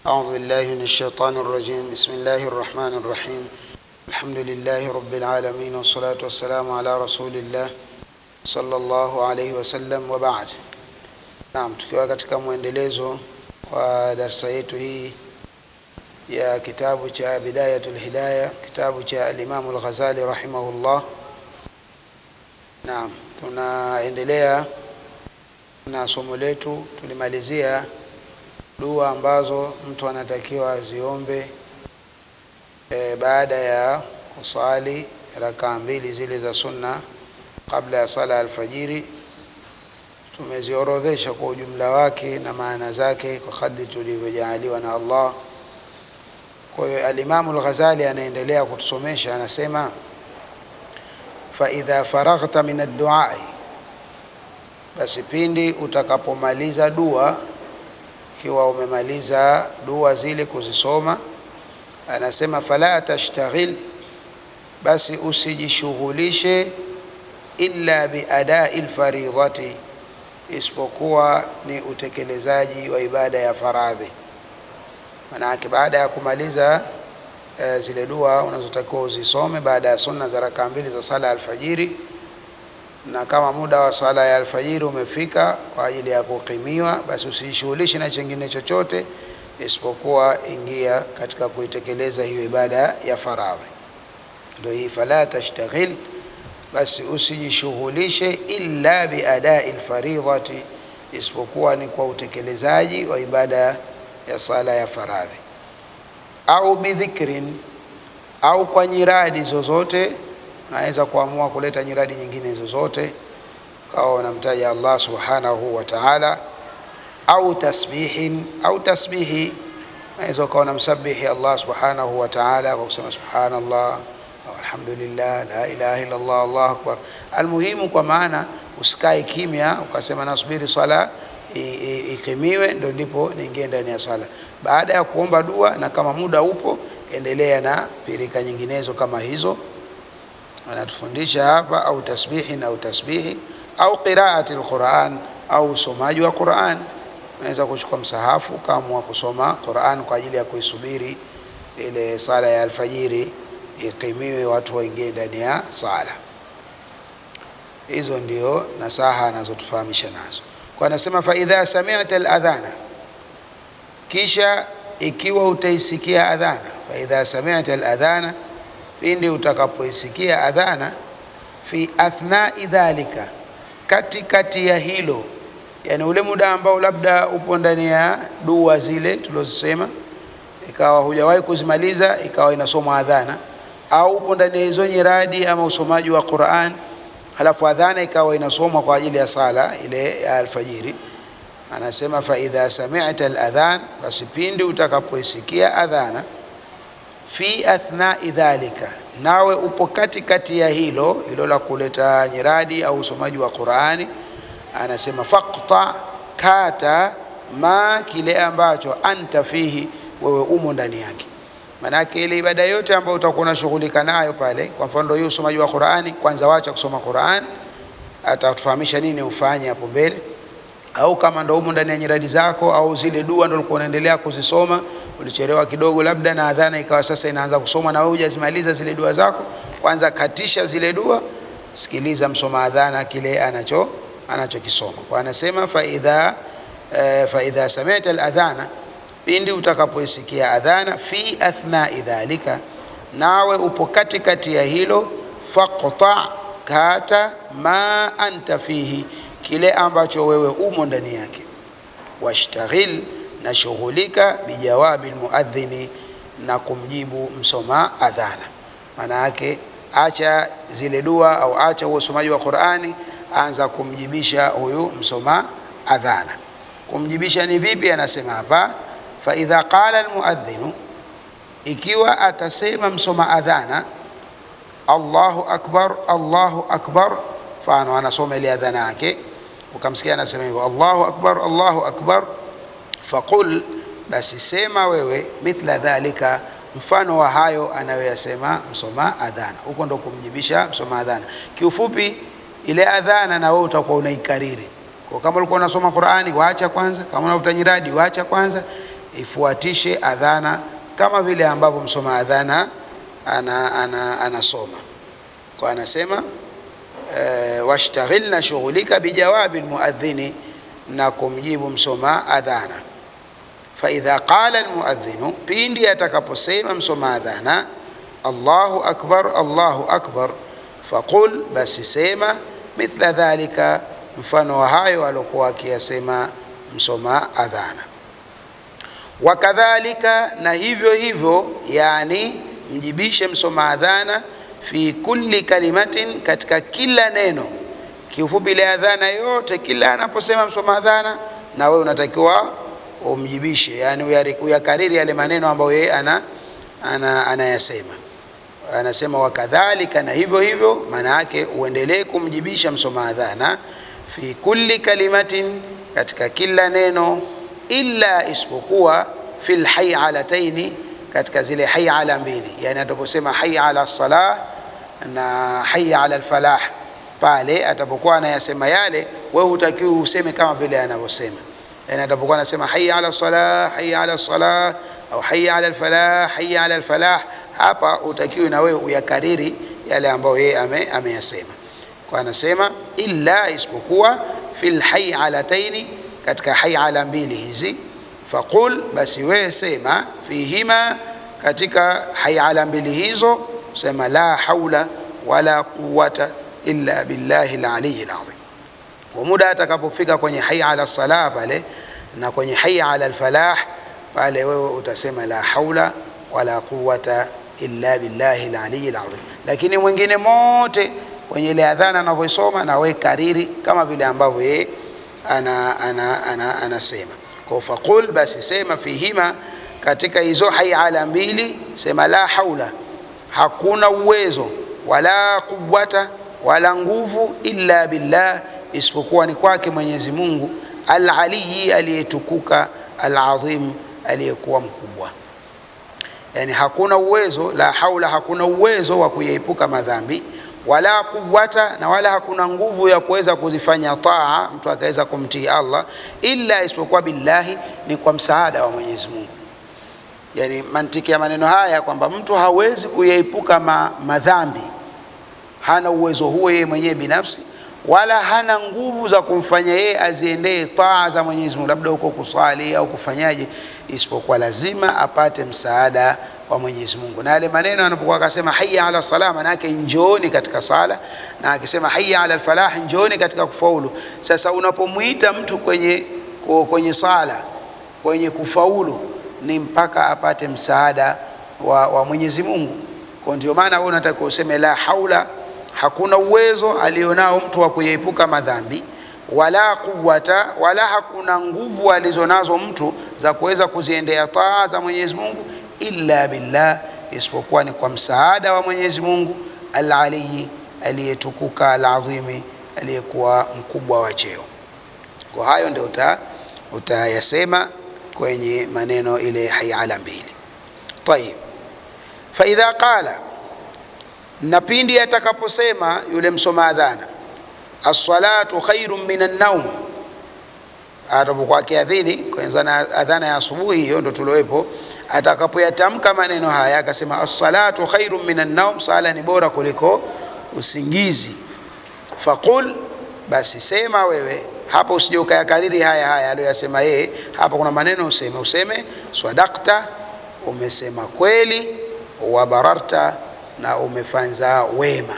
أعوذ بالله من الشيطان الرجيم. بسم الله الرحمن الرحيم. الحمد لله رب العالمين والصلاة والسلام على رسول الله صلى الله عليه وسلم وبعد. Naam, tukiwa katika muendelezo wa darasa yetu hii ya kitabu cha Bidayatul Hidayah, kitabu cha al-Imam al-Ghazali rahimahullah. Naam, tunaendelea na somo letu. Tulimalizia dua ambazo mtu anatakiwa aziombe baada ya kusali rakaa mbili zile za sunna kabla ya sala alfajiri. Tumeziorodhesha kwa ujumla wake na maana zake kwa kadri tulivyojaaliwa na Allah. Kwa hiyo al-Imam al-Ghazali anaendelea kutusomesha, anasema fa idha faraghta min ad-du'a, basi pindi utakapomaliza dua, kiwa umemaliza dua zile kuzisoma, anasema fala tashtaghil, basi usijishughulishe illa bi ada'i al-faridhati, isipokuwa ni utekelezaji wa ibada ya faradhi. Maana baada ya kumaliza zile dua unazotakiwa uzisome baada ya sunna za rakaa mbili za sala alfajiri, na kama muda wa sala ya alfajiri umefika kwa ajili ya kukimiwa, basi usijishughulishe na chengine chochote isipokuwa ingia katika kuitekeleza hiyo ibada ya faradhi. Ndio hii fala tashtaghil, basi usijishughulishe illa bi ada'i al-faridhati, isipokuwa ni kwa utekelezaji wa ibada ya sala ya faradhi, au bidhikrin, au kwa nyiradi zozote. Naweza kuamua kuleta nyiradi nyingine zozote kwa unamtaja Allah subhanahu wa ta'ala, au tasbihin, au tasbihi. Naweza kuwa unamsabihi Allah subhanahu wa ta'ala kwa kusema subhanallah, alhamdulillah, la ilaha illa Allah, Allahu akbar. Almuhimu, kwa maana usikae kimya ukasema nasubiri swala ikimiwe ndio ndipo niingie ndani ya sala. Baada ya kuomba dua na kama muda upo, endelea na pirika nyinginezo kama hizo anatufundisha hapa, au tasbihi au tasbihi, au qiraati al-Quran, au usomaji wa Quran. Unaweza kuchukua msahafu kama kusoma Quran kwa ajili ya kuisubiri ile sala ya alfajiri ikimiwe, watu waingie ndani ya sala. Hizo ndio nasaha anazotufahamisha nazo. Kwa anasema fa idha sami'ta al-adhana, kisha ikiwa utaisikia adhana. Fa idha sami'ta al-adhana, pindi utakapoisikia adhana, fi athna'i dhalika, katikati ya hilo, yani ule muda ambao labda upo ndani ya dua zile tulizosema, ikawa hujawahi kuzimaliza ikawa inasoma adhana, au upo ndani ya hizo nyiradi ama usomaji wa Qur'an, halafu adhana ikawa inasoma kwa ajili ya sala ile ya alfajiri. Anasema fa idha sami'ta al-adhan, basi pindi utakapoisikia adhana, fi athna'i dhalika, nawe upo katikati ya hilo la kuleta nyiradi au usomaji wa Qur'ani. Anasema faqta, kata ma, kile ambacho anta fihi, wewe umo ndani yake. Manake ile ibada yote ambayo utakuwa unashughulika nayo pale, kwa mfano hiyo usomaji wa Qur'ani, kwanza wacha kusoma Qur'an, atakufahamisha nini ufanye hapo mbele. Au kama ndio umo ndani ya nyiradi zako au zile dua ndio ulikuwa unaendelea kuzisoma, ulichelewa kidogo labda na adhana ikawa sasa inaanza kusoma na wewe hujazimaliza zile dua zako, kwanza katisha zile dua, sikiliza msoma adhana kile anachokisoma. Kwa anasema fa idha sami'ta al-adhana, pindi utakapoisikia adhana, fi athna'i dhalika, nawe upo katikati ya hilo, faqta, kata ma anta fihi, kile ambacho wewe umo ndani yake, washtaghil, na shughulika, bijawabi almuadhdhini, na kumjibu msoma adhana. Maana yake acha zile dua au acha usomaji wa Qur'ani, anza kumjibisha huyu msoma adhana. Kumjibisha ni vipi? Anasema hapa fa idha qala almuadhdhinu, ikiwa atasema msoma adhana Allahu akbar, Allahu akbar, fano anasoma ile adhana yake, ukamsikia anasema hivyo Allahu akbar, Allahu akbar, faqul, basi sema wewe mithla dhalika, mfano wa hayo anayoyasema msoma adhana. Huko ndo kumjibisha msoma adhana. Kiufupi ile adhana na wewe utakuwa unaikariri. Kwa kama ulikuwa unasoma Qur'ani, waacha kwanza. Kama unavuta nyiradi, waacha kwanza. ifuatishe adhana kama vile ambavyo msoma adhana anasoma. Kwa anasema washtaghilna shughulika bijawabi almuadhdhini, na kumjibu msoma adhana. Fa idha qala almuadhdhinu, pindi atakaposema msoma adhana Allahu akbar Allahu akbar, faqul, basi sema mithla dhalika, mfano wa hayo alokuwa akiyasema msoma adhana. Wakadhalika, na hivyo hivyo, yani mjibishe msoma adhana fi kulli kalimatin, katika kila neno. Kiufupi ile adhana yote, kila anaposema msoma adhana na wewe unatakiwa umjibishe, yani uyakariri yale maneno ambayo yeye anayasema. Anasema wakadhalika, na hivyo hivyo, maana yake uendelee kumjibisha msoma adhana fi kulli kalimatin, katika kila neno, illa, isipokuwa fil hay'alataini, katika zile hay'ala mbili. Yani ataposema hayya ala salah na hayya ala alfalah, pale atapokuwa anayasema yale, wewe hutakiwi useme kama vile anavyosema. Yani atapokuwa anasema hayya ala salah hayya ala salah au hayya ala alfalah hayya ala alfalah, hapa utakiwi na wewe uyakariri yale ambayo yeye ameyasema. Kwa anasema illa, isipokuwa fil hay'alataini, katika hay'ala mbili hizi. Faqul, basi wewe sema fihima, katika hay'ala mbili hizo sema la haula wala quwwata illa billahi al-aliyyil azim. Kwa muda atakapofika kwenye hayya ala salah pale na kwenye hayya ala al-falah pale, wewe utasema la haula wala quwwata illa billahi al-aliyyil azim. Lakini mwingine mote kwenye ile adhana anavyosoma, na wewe kariri kama vile ambavyo yeye anasema. Kwa faqul, basi sema fihima, katika hizo hay'ala mbili sema la haula, hakuna uwezo, wala quwwata, wala nguvu, illa billah, isipokuwa ni kwake Mwenyezi Mungu, al-aliyyi, aliyetukuka, al-azim, aliyekuwa mkubwa. Yani hakuna uwezo, la haula, hakuna uwezo wa kuepuka madhambi, wala quwwata, na wala hakuna nguvu ya kuweza kuzifanya taa, mtu akaweza kumtii Allah, illa, isipokuwa billahi, ni kwa msaada wa Mwenyezi Mungu. Yani mantiki ya maneno haya kwamba mtu hawezi kuepuka madhambi, hana uwezo huo yeye mwenyewe binafsi, wala hana nguvu za kumfanya yeye aziendee taa za Mwenyezi Mungu, labda huko kusali au kufanyaje, isipokuwa lazima apate msaada wa Mwenyezi Mungu. Na yale maneno anapokuwa akasema hayya ala salah, maana yake njooni katika sala, na akisema hayya ala alfalah, njooni katika kufaulu. Sasa unapomuita mtu kwenye sala, kwenye kufaulu, ni mpaka apate msaada wa Mwenyezi Mungu. Kwa ndio maana wewe unataka useme la haula, hakuna uwezo alionao mtu wa kuepuka madhambi, wala quwwata, wala hakuna nguvu alizonazo mtu za kuweza kuziendea taa za Mwenyezi Mungu, illa billah, isipokuwa ni kwa msaada wa Mwenyezi Mungu, al-aliyyi, aliyetukuka, al-azimi, aliyekuwa mkubwa wa cheo. Kwa hayo ndio utayasema kwenye maneno ile hay'ala mbili. Tayib, fa idha qala, na pindi atakaposema yule msoma adhana as-salatu khairun minan naum, atapokuwa kiadhini kwanza adhana ya asubuhi, hiyo ndio tulioepo, atakapoyatamka maneno haya akasema as-salatu khairun minan naum, sala ni bora kuliko usingizi. Faqul, basi sema wewe hapo, usije ukayakariri haya aliyosema yeye. Hapa kuna maneno useme sadaqta, umesema kweli, wa bararta, na umefanya wema.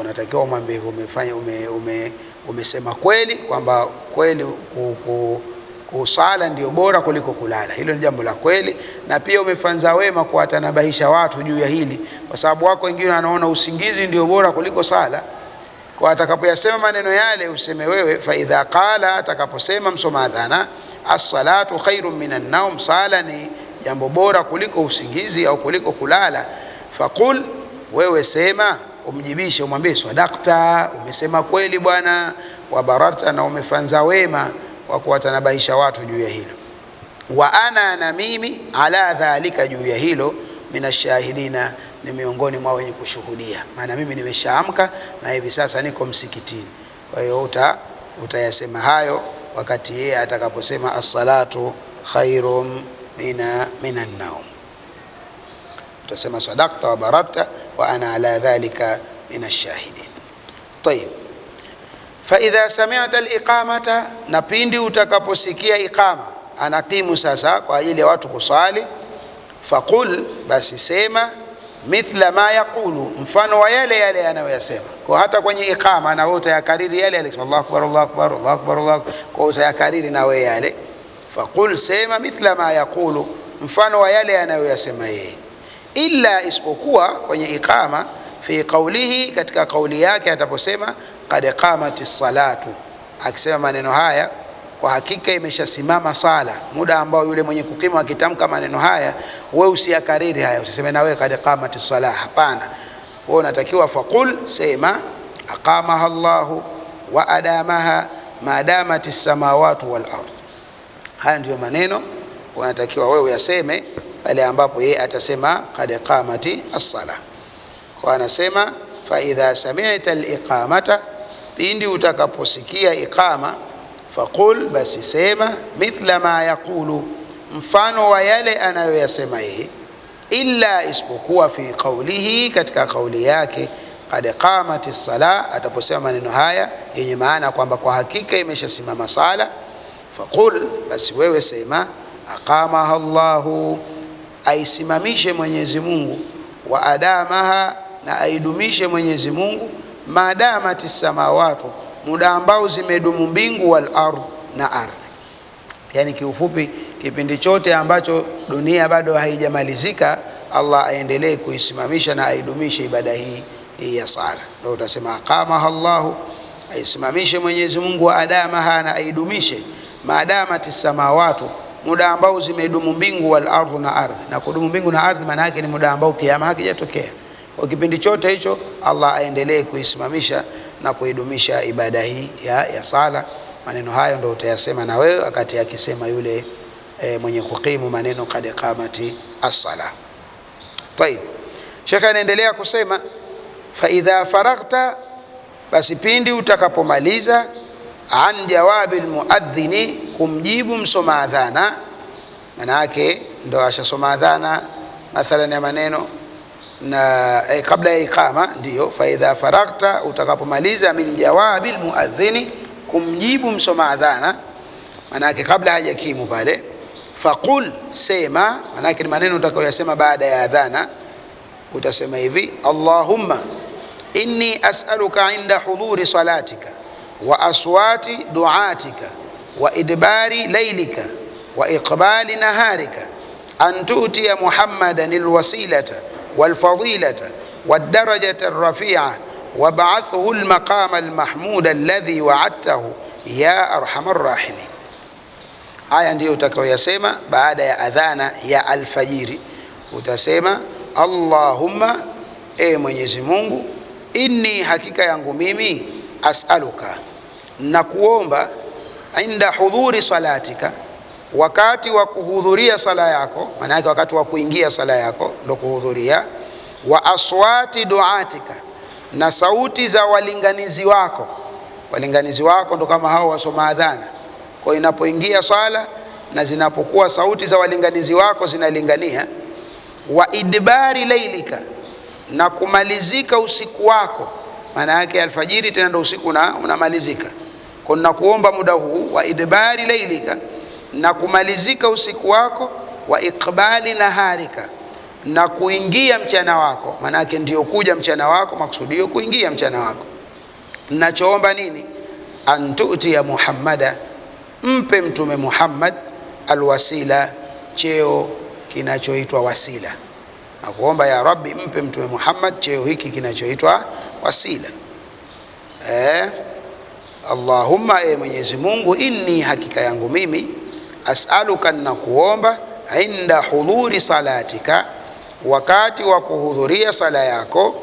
Unatakiwa umwambie hivyo, umesema kweli, kwamba kweli kusala ndio bora kuliko kulala. Hilo ni jambo la kweli, na pia umefanya wema kuwatanabahisha watu juu ya hili, kwa sababu wako wengine wanaona usingizi ndio bora kuliko sala. Kwa atakapoyasema maneno yale useme wewe fa idha qala, atakaposema msoma adhana as-salatu khairun minan naum, sala ni jambo bora kuliko usingizi au kuliko kulala. Faqul, wewe sema, umjibishe, umwambie sadaqta, umesema kweli bwana, wa bararta, na umefanya wema wa kuwatanabahisha watu juu ya hilo. Wa ana, na mimi, ala dhalika, juu ya hilo, minashahidina, ni miongoni mwa wenye kushuhudia. Maana mimi nimeshaamka na hivi sasa niko msikitini. Kwa hiyo utayasema hayo wakati yeye atakaposema as-salatu khairun minan naum. Utasema sadaqta wa bararta wa ana ala dhalika minash shahidin. Tayib, fa idha sami'ta al-iqamata, na pindi utakaposikia iqama, anaqimu sasa kwa ajili ya watu kusali, faqul, basi sema mithla ma yaqulu, mfano wa yale yale anayoyasema. Kwa hata kwenye iqama na wewe utayakariri yale yale, Allahu akbar Allahu akbar Allahu akbar Allahu akbar, kwa utayakariri na wewe yale. Faqul, sema mithla ma yaqulu, mfano wa yale anayoyasema yeye. Illa, isipokuwa kwenye iqama, fi qawlihi, katika kauli yake ataposema qad qamatis salatu, akisema maneno haya kwa hakika imeshasimama sala. Muda ambao yule mwenye kukimu akitamka maneno haya, wewe usiyakariri haya, usiseme na wewe qad qamatis salah, hapana. Wewe unatakiwa faqul, sema aqamaha Allahu wa adamaha ma damatis samawati wal ardh. Haya ndio maneno unatakiwa wewe uyaseme pale ambapo yeye atasema qad qamati as-salah. Kwa anasema fa idha sami'ta al-iqamata, pindi utakaposikia iqama, faqul, basi sema mithla ma yaqulu, mfano wa yale anayoyasema yeye. Illa, isipokuwa fi qawlihi, katika kauli yake qad qamati as-salah, ataposema maneno haya yenye maana kwamba kwa hakika imeshasimama sala, faqul, basi wewe sema aqamaha Allahu, aisimamishe Mwenyezi Mungu, wa adamaha, na aidumishe Mwenyezi Mungu, madamati samawatu, muda ambao zimedumu mbingu, wal ardh, na ardhi. Yani kiufupi, kipindi chote ambacho dunia bado haijamalizika, Allah aendelee kuisimamisha na aidumishe ibada hii ya sala. Ndio utasema aqamaha Allahu, aisimamishe Mwenyezi Mungu, wa adamaha, na aidumishe madamati samawatu, muda ambao zimedumu mbingu, wal ardh, na ardhi. Na kudumu mbingu na ardhi maana yake ni muda ambao kiyama hakijatokea. Kwa kipindi chote hicho Allah aendelee kuisimamisha na kuidumisha ibada hii ya sala. Maneno hayo ndio utayasema na wewe wakati akisema yule mwenye kukimu maneno qad qamati as-salah. Tayib, Sheikh anaendelea kusema fa idha faraghta, basi pindi utakapomaliza, an jawabil muadhini, kumjibu msoma adhana. Maana yake ndo ashasoma adhana mathalan ya maneno na kabla ya iqama, ndio fa idha faraghta, utakapomaliza, min jawabil muadhini, kumjibu msoma adhana, maana yake kabla hajakimu pale. Faqul, sema, maana yake maneno utakayoyasema baada ya adhana, utasema hivi: Allahumma inni as'aluka inda huduri salatika wa aswati duatika wa idbari laylika wa iqbali naharika an tu'tiya Muhammadan alwasilata walfadilata wadarajata arrafi'a wab'athhu almaqama almahmuda alladhi wa'adtahu ya arhamar rahimin. Haya ndiyo utakayoyasema baada ya adhana ya alfajiri. Utasema Allahumma, e Mwenyezi Mungu, inni, hakika yangu mimi, as'aluka, na kuomba, inda hudhuri salatika, wakati wa kuhudhuria sala yako, maana yake wakati wa kuingia sala yako ndo kuhudhuria, wa aswati duatika, na sauti za walinganizi wako. Walinganizi wako ndo kama hao wasoma adhana. Kwa inapoingia sala na zinapokuwa sauti za walinganizi wako zinalingania, wa idbari lailika, na kumalizika usiku wako, maana yake alfajiri tena ndo usiku unamalizika. Kwa nakuomba muda huu wa idbari lailika, na kumalizika usiku wako, wa iqbali naharika, na kuingia mchana wako, maana yake ndio kuja mchana wako, maksudio kuingia mchana wako. Ninachoomba nini? Antuti ya Muhammada, mpe Mtume Muhammad alwasila, cheo kinachoitwa wasila. Na kuomba ya Rabbi, mpe Mtume Muhammad cheo hiki kinachoitwa wasila. Allahumma, e Mwenyezi Mungu, inni, hakika yangu mimi, as'aluka, na kuomba, inda hudhuri salatika, wakati wa kuhudhuria sala yako,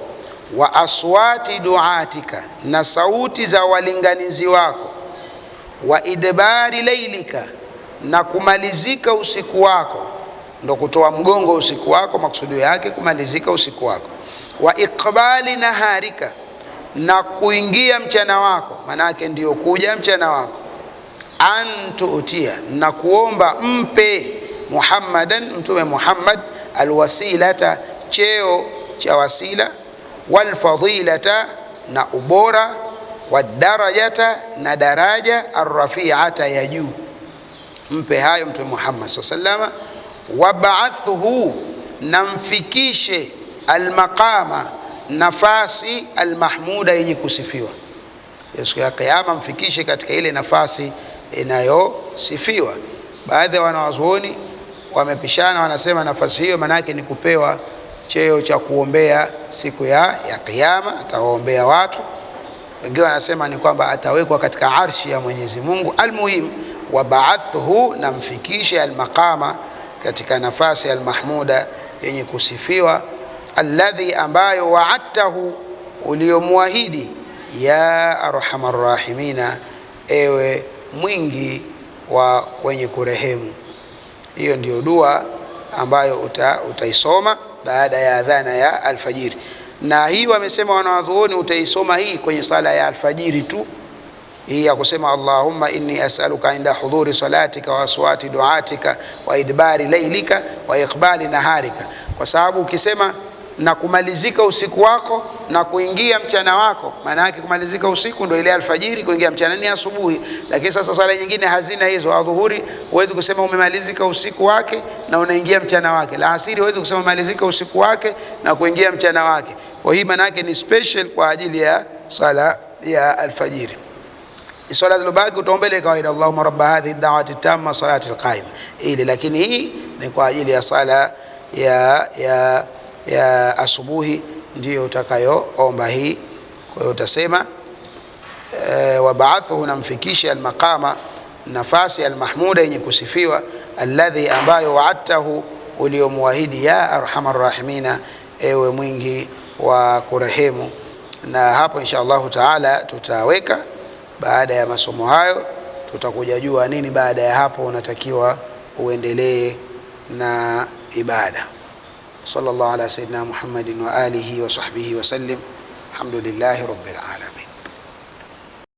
wa aswati duatika, na sauti za walinganizi wako, wa idbari lailika, na kumalizika usiku wako, ndo kutoa mgongo usiku wako, maksudio yake kumalizika usiku wako, wa iqbali naharika, na kuingia mchana wako, maana yake ndio kuja mchana wako, an tu'tia, na kuomba mpe Muhammadan, mtume Muhammad, alwasilata, cheo cha wasila, walfadilata, na ubora, wadarajata, na daraja, arrafi'ata, ya juu. Mpe hayo mtume Muhammad sallallahu alaihi wasallam. Wab'athuhu, namfikishe, almaqama, nafasi, almahmuda, yenye kusifiwa. Siku ya kiyama mfikishe katika ile nafasi inayosifiwa. Baadhi ya wanawazuoni wamepishana, wanasema nafasi hiyo maana yake ni kupewa cheo cha kuombea siku ya kiyama, atawaombea watu. Wengine wanasema ni kwamba atawekwa katika arshi ya Mwenyezi Mungu. Almuhim, wab'athuhu, namfikishe, almaqama, katika nafasi almahmuda, yenye kusifiwa, alladhi, ambayo, wa'adtahu, uliyomwahidi, ya arhamar rahimina, ewe mwingi wa wenye kurehemu. Hiyo ndio dua ambayo utaisoma baada ya adhana ya alfajiri, na hii wamesema wanawadhuoni utaisoma hii kwenye sala ya alfajiri tu, hii ya kusema Allahumma inni as'aluka inda hudhuri salatika wa aswati duatika wa idbari laylika wa iqbali naharika, kwa sababu ukisema na kumalizika usiku wako na kuingia mchana wako, maana yake kumalizika usiku ndio ile alfajiri, kuingia mchana ni asubuhi. Lakini sasa sala nyingine hazina hizo. Adhuhuri huwezi kusema umemalizika usiku wake na unaingia mchana wake, la asiri huwezi kusema umemalizika usiku wake na kuingia mchana wake. Kwa hii maana yake ni special kwa ajili ya sala ya alfajiri. Swala zilobaki utaombele kawaida, Allahumma rabba hadhihi da'wati tamma salati alqaima ili, lakini hii ni kwa ajili ya sala ya asubuhi ndio utakayoomba hii. Kwa hiyo utasema wab'athuhu, namfikisha, almaqama, nafasi, almahmuda, yenye kusifiwa, alladhi, ambayo, wa'adtahu, uliyomwahidi, ya arhamar rahimina, ewe mwingi wa kurehemu. Na hapo insha Allahu taala tutaweka, baada ya masomo hayo tutakuja jua nini baada ya hapo unatakiwa uendelee na ibada. Sallallahu ala sayyidina Muhammadin wa alihi wa sahbihi wa sallim. Alhamdulillahi rabbil alamin.